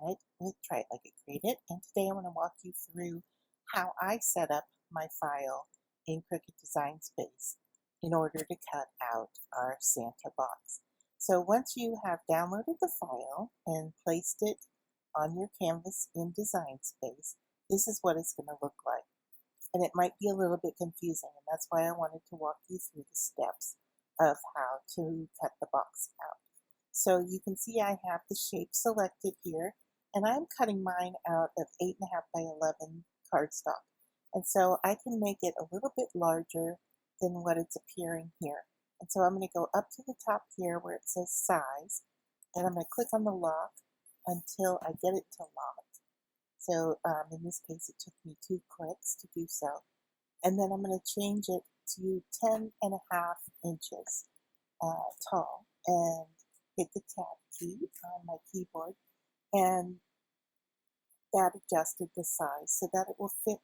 it with Try It Like It Created, and today I want to walk you through how I set up my file in Cricut Design Space in order to cut out our Santa box. So once you have downloaded the file and placed it on your canvas in Design Space, this is what it's going to look like. And it might be a little bit confusing, and that's why I wanted to walk you through the steps of how to cut the box out. So you can see I have the shape selected here, and I'm cutting mine out of 8.5 by 11 cardstock. And so I can make it a little bit larger than what it's appearing here. And so I'm going to go up to the top here where it says size, and I'm going to click on the lock until I get it to lock. So in this case, it took me 2 clicks to do so. And then I'm going to change it to 10.5 inches tall and hit the tab key on my keyboard. And that adjusted the size so that it will fit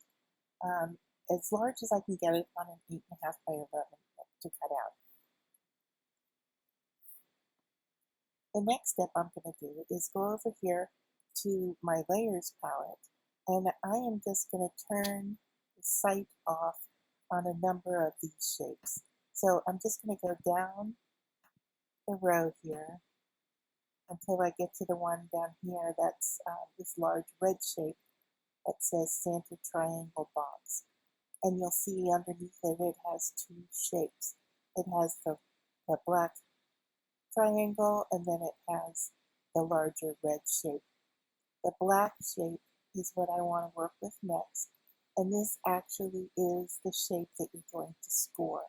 as large as I can get it on an 8.5 by 11 to cut out. The next step I'm going to do is go over here to my layers palette, and I am just going to turn the sight off on a number of these shapes. So I'm just going to go down the row here until I get to the one down here that's this large red shape that says Santa Triangle Box. And you'll see underneath it has 2 shapes. It has the black triangle, and then it has the larger red shape. The black shape is what I want to work with next, and this actually is the shape that you're going to score.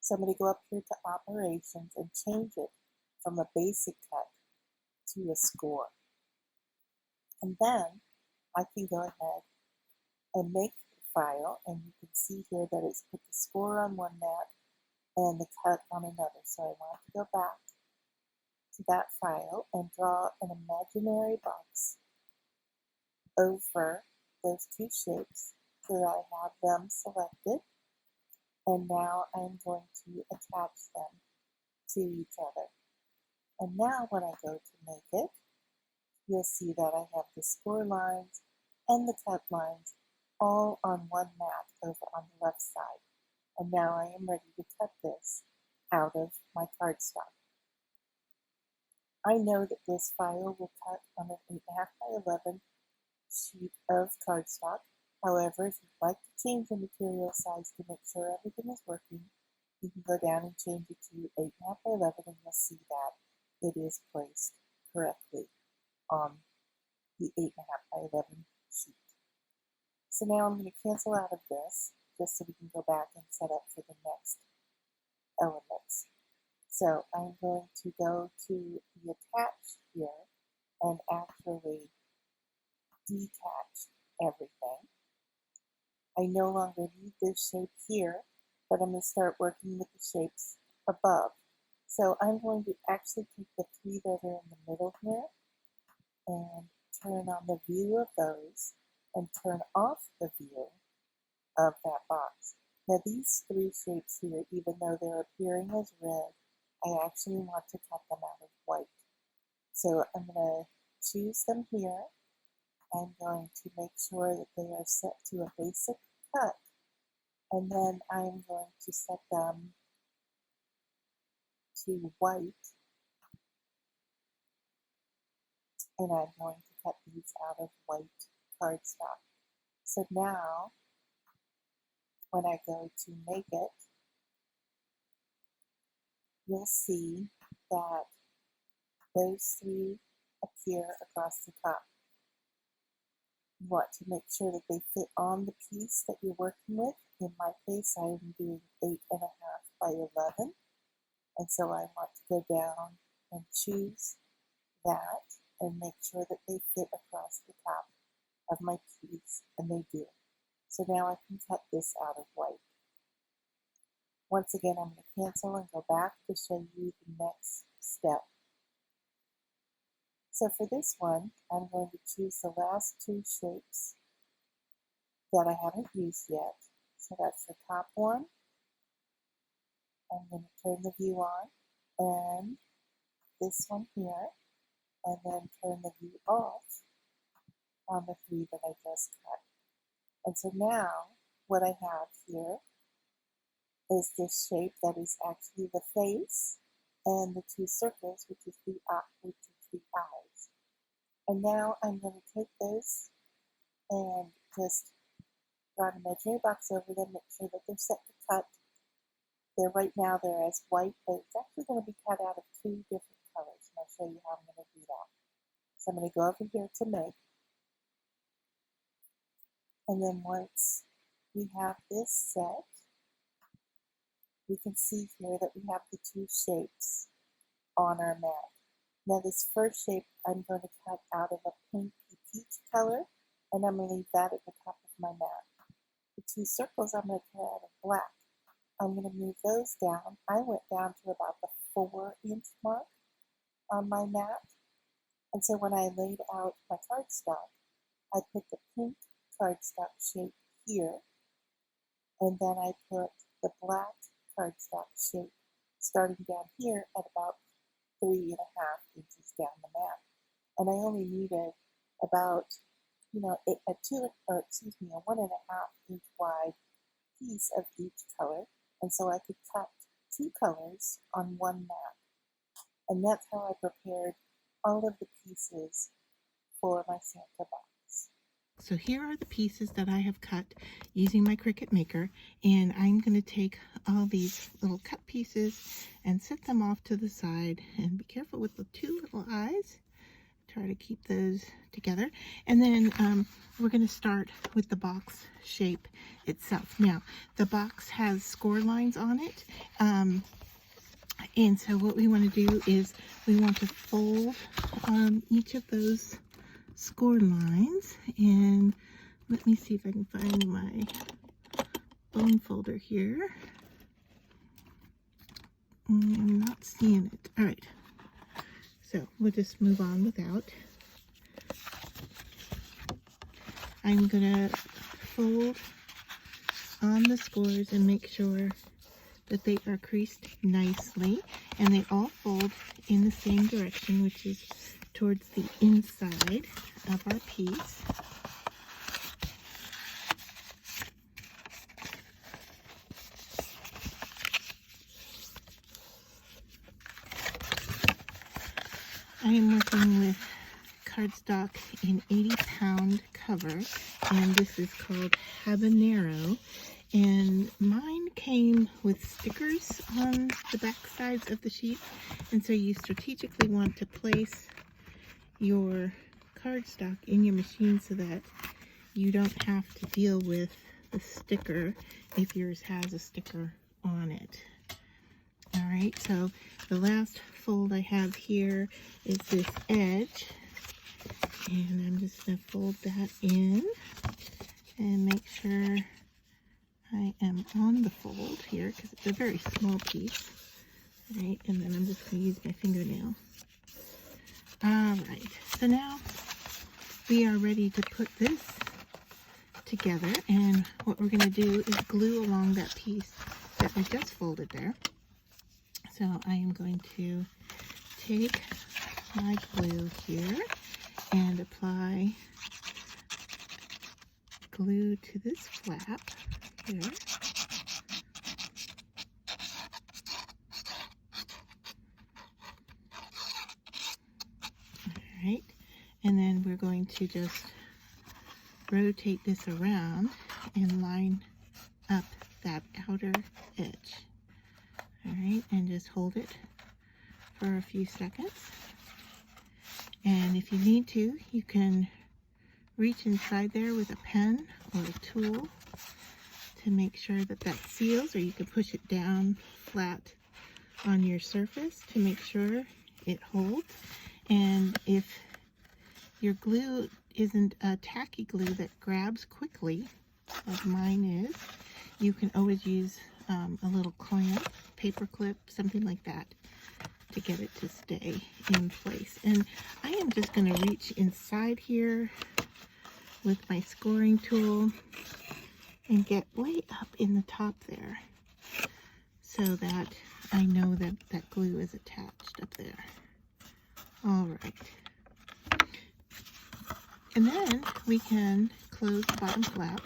So I'm going to go up here to Operations and change it from a basic cut to a score. And then I can go ahead and make the file, and you can see here that it's put the score on one mat and the cut on another. So I want to go back to that file and draw an imaginary box over those 2 shapes so that I have them selected. And now I'm going to attach them to each other. And now when I go to make it, you'll see that I have the score lines and the cut lines all on one mat over on the left side. And now I am ready to cut this out of my cardstock. I know that this file will cut on an 8.5 by 11 sheet of cardstock. However, if you'd like to change the material size to make sure everything is working, you can go down and change it to 8.5 by 11, and you'll see that it is placed correctly on the 8.5 by 11 sheet. So now I'm going to cancel out of this just so we can go back and set up for the next elements. So I'm going to go to the attach here and actually detach everything. I no longer need this shape here, but I'm going to start working with the shapes above. So I'm going to actually take the 3 that are in the middle here and turn on the view of those and turn off the view of that box. Now these 3 shapes here, even though they're appearing as red, I actually want to cut them out of white. So I'm going to choose them here. I'm going to make sure that they are set to a basic cut, and then I'm going to set them to white, and I'm going to cut these out of white cardstock. So now, when I go to make it, you'll see that those 3 appear across the top. You want to make sure that they fit on the piece that you're working with. In my case, I am doing 8.5 by 11. And so I want to go down and choose that and make sure that they fit across the top of my piece, and they do. So now I can cut this out of white. Once again, I'm going to cancel and go back to show you the next step. So for this one, I'm going to choose the last 2 shapes that I haven't used yet. So that's the top one. I'm going to turn the view on, and this one here, and then turn the view off. on the 3 that I just cut. And so now what I have here is this shape that is actually the face and the 2 circles, which is the eyes. And now I'm going to take those and just draw an imaginary box over them, make sure that they're set to cut. Right now they're as white, but it's actually going to be cut out of 2 different colors, and I'll show you how I'm going to do that. So I'm going to go over here to make, and then once we have this set, we can see here that we have the 2 shapes on our mat. Now this first shape I'm going to cut out of a pinky peach color, and I'm going to leave that at the top of my mat. The 2 circles I'm going to cut out of black. I'm going to move those down. I went down to about the 4-inch mark on my mat. And so when I laid out my cardstock, I put the pink cardstock shape here, and then I put the black cardstock shape starting down here at about 3.5 inches down the mat. And I only needed about, a 1.5 inch wide piece of each color. And so I could cut 2 colors on one mat. And that's how I prepared all of the pieces for my Santa box. So here are the pieces that I have cut using my Cricut Maker, and I'm going to take all these little cut pieces and set them off to the side, and be careful with the 2 little eyes. Try to keep those together, and then we're going to start with the box shape itself. Now the box has score lines on it, and so what we want to do is we want to fold each of those score lines, and let me see if I can find my bone folder here. I'm not seeing it. All right, so we'll just move on without. I'm gonna fold on the scores and make sure that they are creased nicely, and they all fold in the same direction, which is towards the inside of our piece. I am working with cardstock in 80-pound cover, and this is called Habanero, and mine came with stickers on the back sides of the sheet, and so you strategically want to place your cardstock in your machine so that you don't have to deal with the sticker if yours has a sticker on it. Alright, so the last fold I have here is this edge, and I'm just going to fold that in and make sure I am on the fold here because it's a very small piece. Right, and then I'm just going to use my fingernail. Alright, so now we are ready to put this together, and what we're going to do is glue along that piece that I just folded there. So I am going to take my glue here and apply glue to this flap here. Alright, and then we're going to just rotate this around and line up that outer edge. Alright, and just hold it for a few seconds. And if you need to, you can reach inside there with a pen or a tool to make sure that that seals, or you can push it down flat on your surface to make sure it holds. And if your glue isn't a tacky glue that grabs quickly, like mine is, you can always use a little clamp, paper clip, something like that, to get it to stay in place. And I am just going to reach inside here with my scoring tool and get way up in the top there so that I know that that glue is attached up there. All right. And then we can close the bottom flap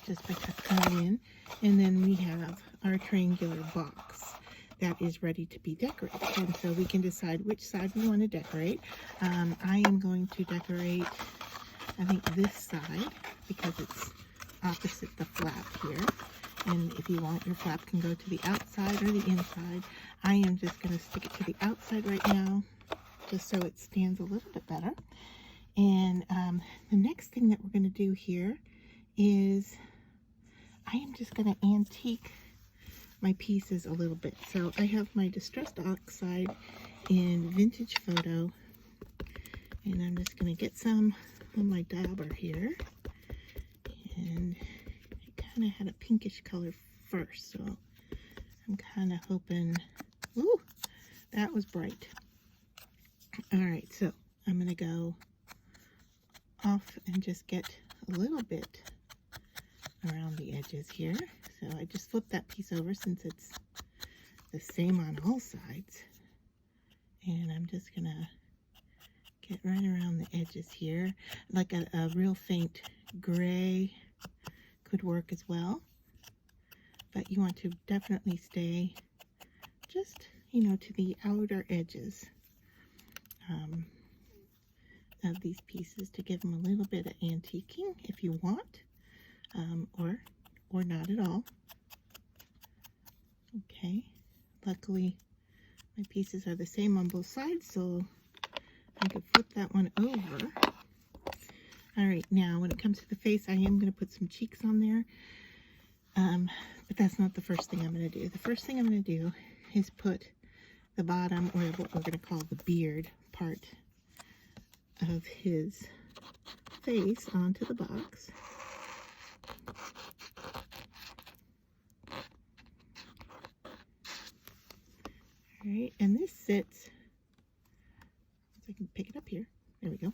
just by tucking it in. And then we have our triangular box that is ready to be decorated. And so we can decide which side we want to decorate. I am going to decorate, I think, this side because it's opposite the flap here. And if you want, your flap can go to the outside or the inside. I am just going to stick it to the outside right now, just so it stands a little bit better. And the next thing that we're going to do here is I am just going to antique my pieces a little bit. So I have my Distressed Oxide in Vintage Photo, and I'm just going to get some on my dauber here. And it kind of had a pinkish color first, so I'm kind of hoping, ooh, that was bright. All right, so I'm going to go off and just get a little bit around the edges here. So I just flip that piece over since it's the same on all sides. And I'm just going to get right around the edges here. Like a real faint gray could work as well. But you want to definitely stay just, you know, to the outer edges of these pieces to give them a little bit of antiquing if you want, or not at all. Okay, luckily my pieces are the same on both sides, so I can flip that one over. All right, now when it comes to the face, I am going to put some cheeks on there, but that's not the first thing I'm going to do. The first thing I'm going to do is put the bottom, or what we're going to call the beard part of his face, onto the box. All right, and this sits, if I can pick it up here, there we go.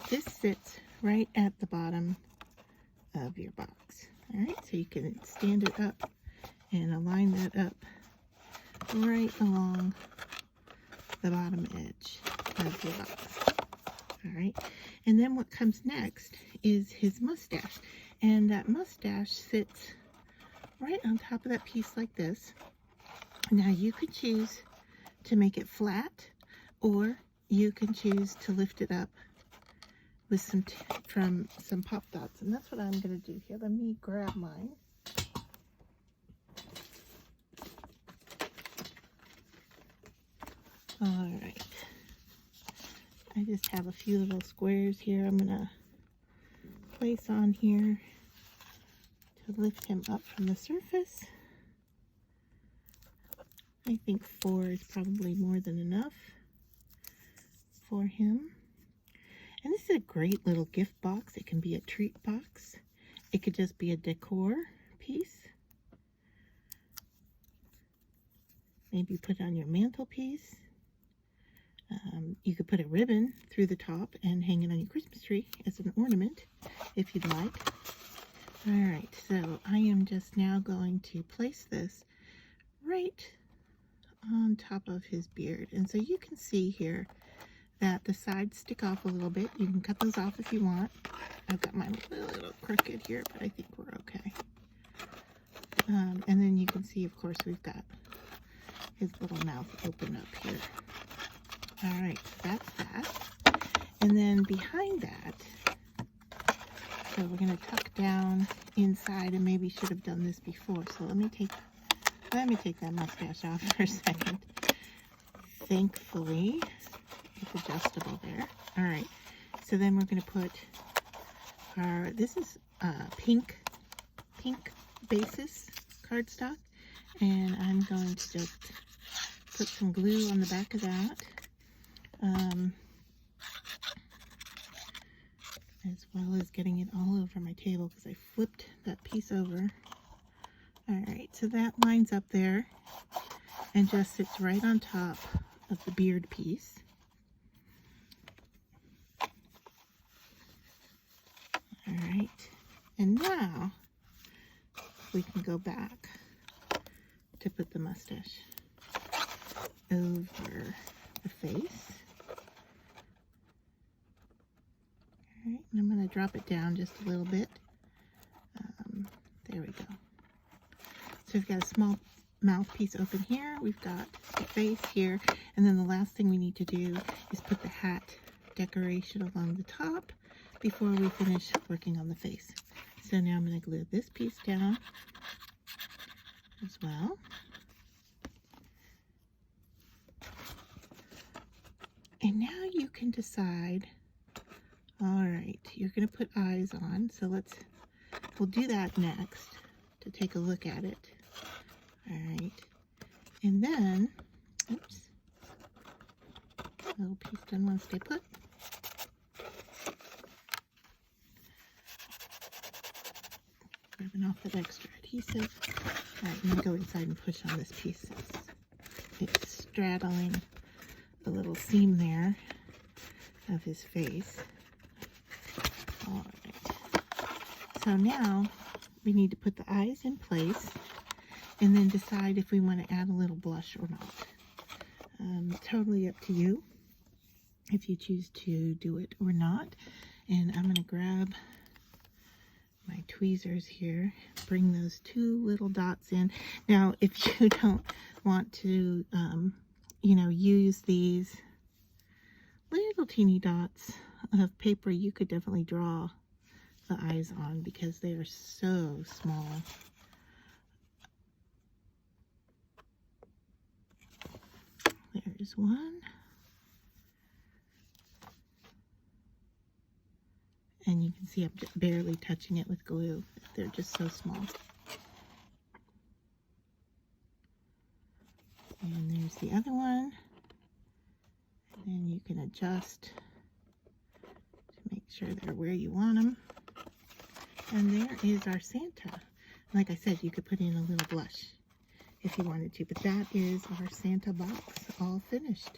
This sits right at the bottom of your box. All right, so you can stand it up and align that up right along the bottom edge of your box. All right, and then what comes next is his mustache, and that mustache sits right on top of that piece like this. Now you could choose to make it flat, or you can choose to lift it up with some pop dots, and that's what I'm going to do here. Let me grab mine. All right, I just have a few little squares here I'm going to place on here to lift him up from the surface. I think 4 is probably more than enough for him. And this is a great little gift box. It can be a treat box. It could just be a decor piece. Maybe put it on your mantelpiece. You could put a ribbon through the top and hang it on your Christmas tree as an ornament if you'd like. All right, so I am just now going to place this right on top of his beard. And so you can see here that the sides stick off a little bit. You can cut those off if you want. I've got mine a little crooked here, but I think we're okay. And then you can see, of course, we've got his little mouth open up here. All right, so that's that. And then behind that, so we're going to tuck down inside, and maybe should have done this before. So let me take that mustache off for a second. Thankfully, it's adjustable there. All right, so then we're going to put our, this is pink basis cardstock, and I'm going to just put some glue on the back of that, as well as getting it all over my table because I flipped that piece over. All right, so that lines up there and just sits right on top of the beard piece. All right, and now we can go back to put the mustache over the face. Alright, and I'm going to drop it down just a little bit. There we go. So we've got a small mouthpiece open here. We've got the face here. And then the last thing we need to do is put the hat decoration along the top before we finish working on the face. So now I'm going to glue this piece down as well. And now you can decide, all right, you're going to put eyes on. So we'll do that next to take a look at it. All right. And then, oops, little piece doesn't want to stay put. Grabbing off that extra adhesive. All right, I'm going to go inside and push on this piece. It's straddling the little seam there of his face. All right. So now we need to put the eyes in place and then decide if we want to add a little blush or not. Totally up to you if you choose to do it or not. And I'm going to grab my tweezers here, bring those two little dots in. Now, if you don't want to, use these little teeny dots of paper, you could definitely draw the eyes on because they are so small. There's one. And you can see I'm just barely touching it with glue. They're just so small. And there's the other one. And then you can adjust to make sure they're where you want them. And there is our Santa. Like I said, you could put in a little blush if you wanted to, but that is our Santa box all finished.